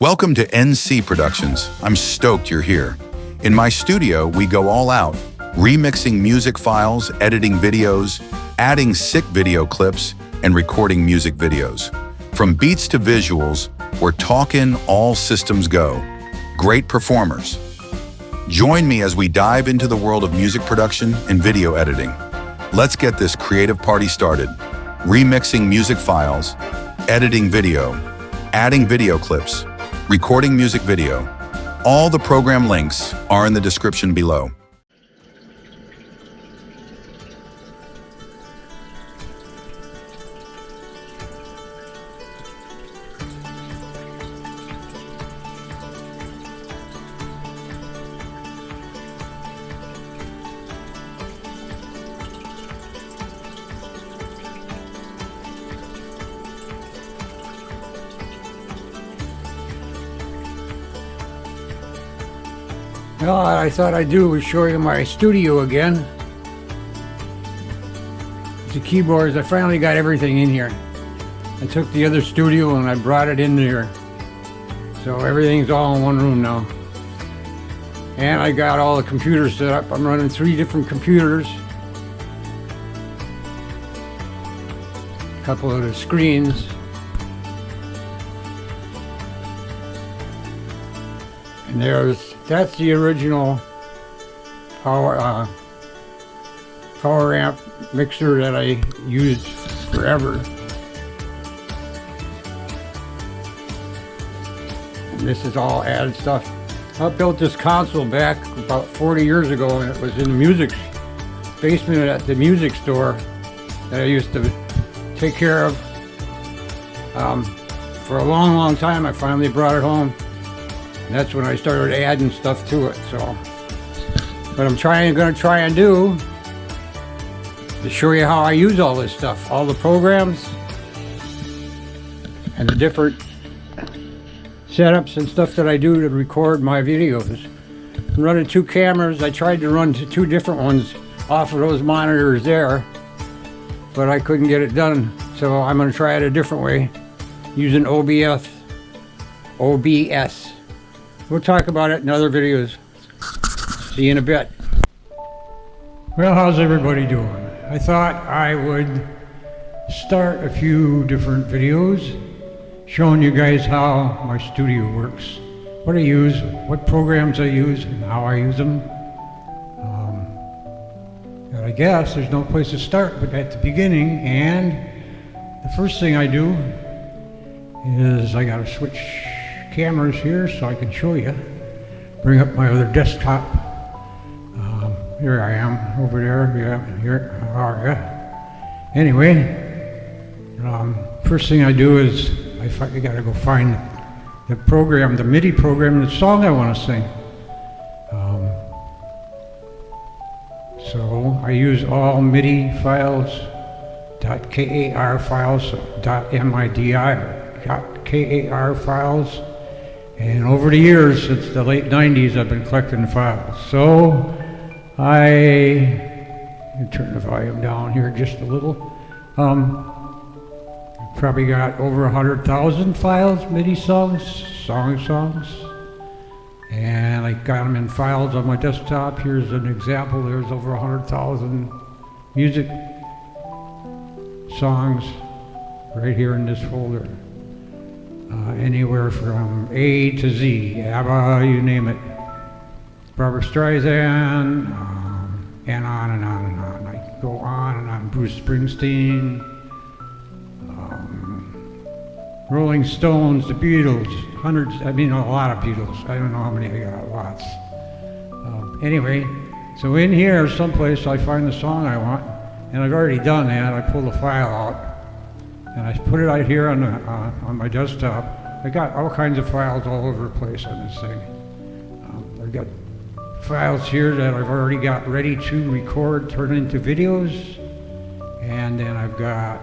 Welcome to NC Productions. I'm stoked you're here. In my studio, we go all out, remixing music files, editing videos, adding sick video clips, and recording music videos. From beats to visuals, we're talking all systems go. Great performers. Join me as we dive into the world of music production and video editing. Let's get this creative party started. Remixing music files, editing video, adding video clips, recording music video. All the program links are in the description below. Well, what I thought I'd do was show you my studio again. The keyboards, I finally got everything in here. I took the other studio and I brought it in here. So everything's all in one room now. And I got all the computers set up. I'm running 3 different computers. A couple of the screens. And that's the original power amp mixer that I used forever. And this is all added stuff. I built this console back about 40 years ago, and it was in the music basement at the music store that I used to take care of. For a long, long time, I finally brought it home. And that's when I started adding stuff to it. So, what I'm going to try and do to show you how I use all this stuff, all the programs and the different setups and stuff that I do to record my videos. I'm running 2 cameras. I tried to run 2 different ones off of those monitors there, but I couldn't get it done. So I'm going to try it a different way using OBS. We'll talk about it in other videos. See you in a bit. Well, how's everybody doing? I thought I would start a few different videos showing you guys how my studio works, what I use, what programs I use, and how I use them. And I guess there's no place to start but at the beginning, and the first thing I do is I gotta switch cameras here so I can show you. Bring up my other desktop. Here I am over there. Yeah, here. How are you? Anyway, first thing I do is I gotta go find the program, the Midi program, the song I want to sing. So I use all Midi files, .kar files, .midi, .kar files. And over the years, since the late 90s, I've been collecting files. So I turn the volume down here just a little. Probably got over 100,000 files, MIDI songs. And I got them in files on my desktop. Here's an example. There's over 100,000 music songs right here in this folder. Anywhere from A to Z, ABBA, you name it. Barbara Streisand, and on and on and on. I can go on and on. Bruce Springsteen, Rolling Stones, the Beatles, hundreds, a lot of Beatles. I don't know how many I got, lots. Anyway, so in here someplace I find the song I want, and I've already done that. I pull the file out, and I put it out here on my desktop. I got all kinds of files all over the place on this thing. I've got files here that I've already got ready to record, turn into videos, and then I've got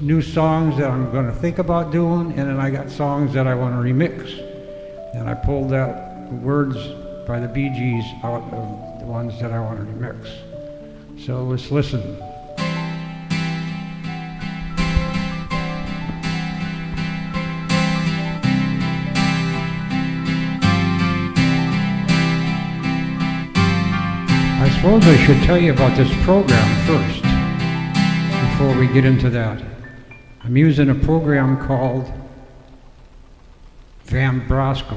new songs that I'm going to think about doing, and then I got songs that I want to remix. And I pulled out words by the Bee Gees out of the ones that I want to remix. So let's listen. suppose I should tell you about this program first, before we get into that. I'm using a program called VanBasco.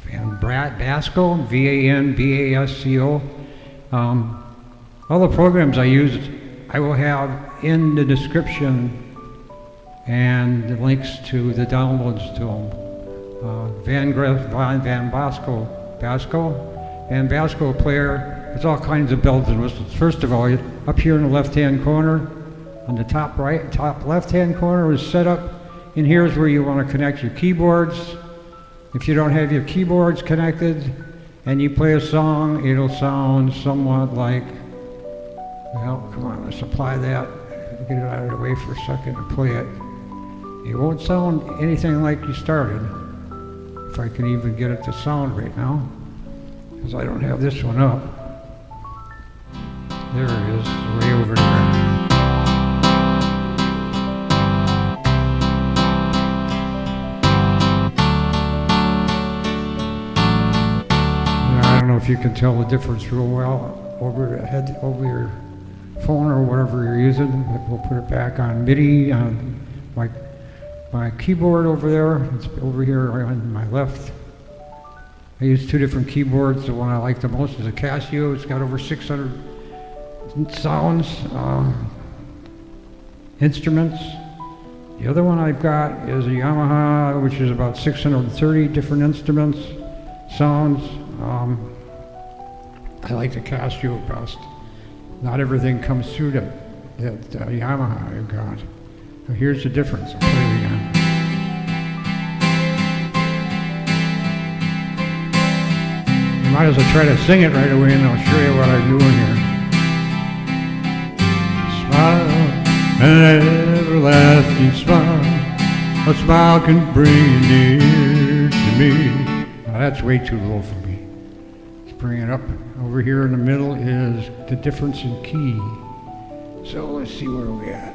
VanBasco, V-A-N-B-A-S-C-O. All the programs I use, I will have in the description and the links to the downloads to them. VanBasco player, it's all kinds of bells and whistles. First of all, up here in the left-hand corner, on the top left-hand corner is set up, and here's where you want to connect your keyboards. If you don't have your keyboards connected and you play a song, it'll sound somewhat like, well, come on, let's apply that. Get it out of the way for a second and play it. It won't sound anything like you started, if I can even get it to sound right now, because I don't have this one up. There it is, way over there. I don't know if you can tell the difference real well over your phone or whatever you're using, but we'll put it back on Midi on my keyboard over there. It's over here on my left. I use two different keyboards. The one I like the most is a Casio. It's got over 600 sounds, instruments. The other one I've got is a Yamaha, which is about 630 different instruments, sounds. I like the Casio best. Not everything comes through that Yamaha I've got. So here's the difference. I'll play it again. You might as well try to sing it right away, and I'll show you what I'm doing here. Smile, an everlasting smile. A smile can bring you near to me. Now that's way too low for me. Let's bring it up. Over here in the middle is the difference in key. So let's see where we're at.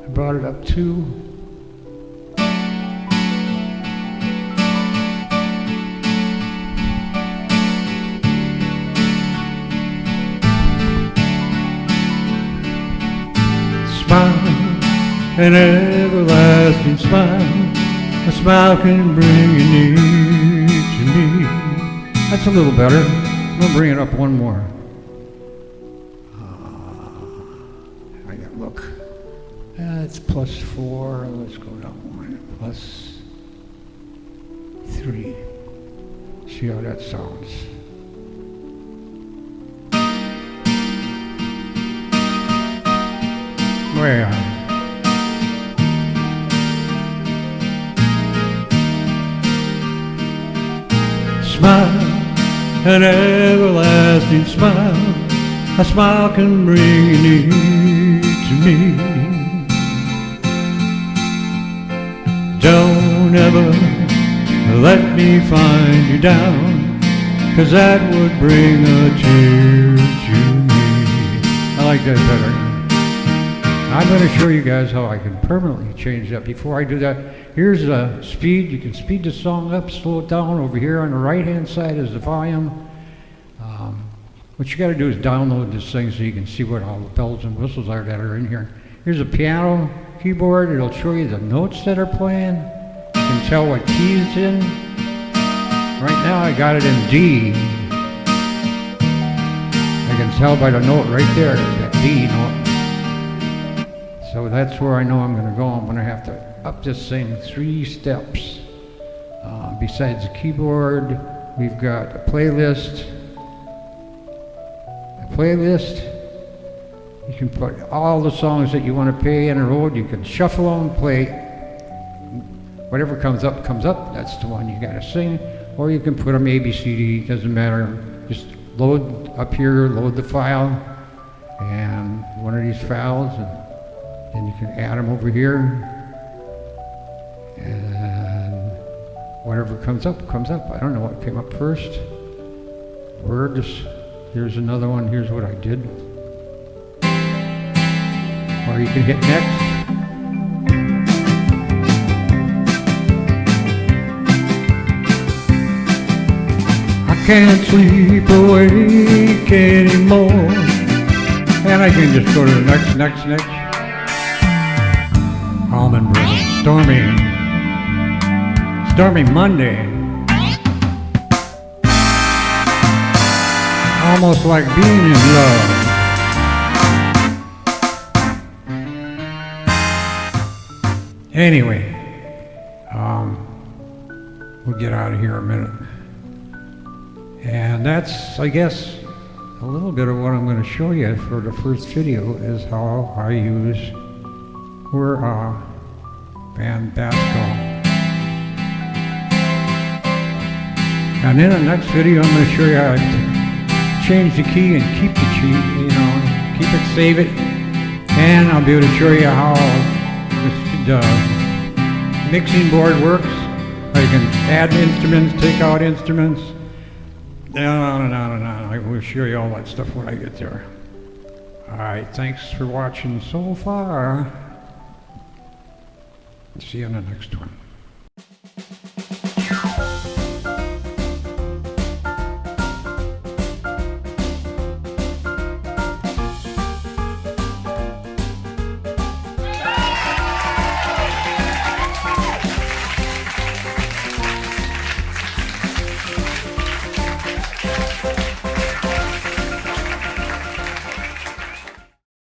I brought it up to. Smile, an everlasting smile. A smile can bring you near to me. That's a little better. I'm going to bring it up one more. I got look. It's +4. Let's go down one. +3. See how that sounds. Well. Smile, an everlasting smile. A smile can bring you near to me. Don't ever let me find you down, 'cause that would bring a tear to me. I like that better. I'm going to show you guys how I can permanently change that. Before I do that, here's the speed. You can speed the song up, slow it down. Over here on the right-hand side is the volume. What you got to do is download this thing so you can see what all the bells and whistles are that are in here. Here's a piano keyboard. It'll show you the notes that are playing. You can tell what key it's in. Right now I got it in D. I can tell by the note right there, that D note. So that's where I know I'm going to go. I'm going to have to up this thing 3 steps. Besides the keyboard, we've got a playlist. You can put all the songs that you want to play in a row. You can shuffle them, play whatever comes up. That's the one you got to sing. Or you can put them A, B, C, D. Doesn't matter. Just load up here, load the file, and one of these files, and then you can add them over here. And whatever comes up. I don't know what came up first. Words. Here's another one. Here's what I did. Or you can hit next. I can't sleep awake anymore. And I can just go to the next. Almond Brothers, Stormy Monday. Almost like being in love. Anyway, we'll get out of here a minute. And that's, I guess, a little bit of what I'm going to show you for the first video is how I use VanBasco. And in the next video, I'm going to show you how to change the key and keep the key, keep it, save it. And I'll be able to show you how the mixing board works. How you can add instruments, take out instruments. On and on and on. I will show you all that stuff when I get there. All right, thanks for watching so far. See you on the next one.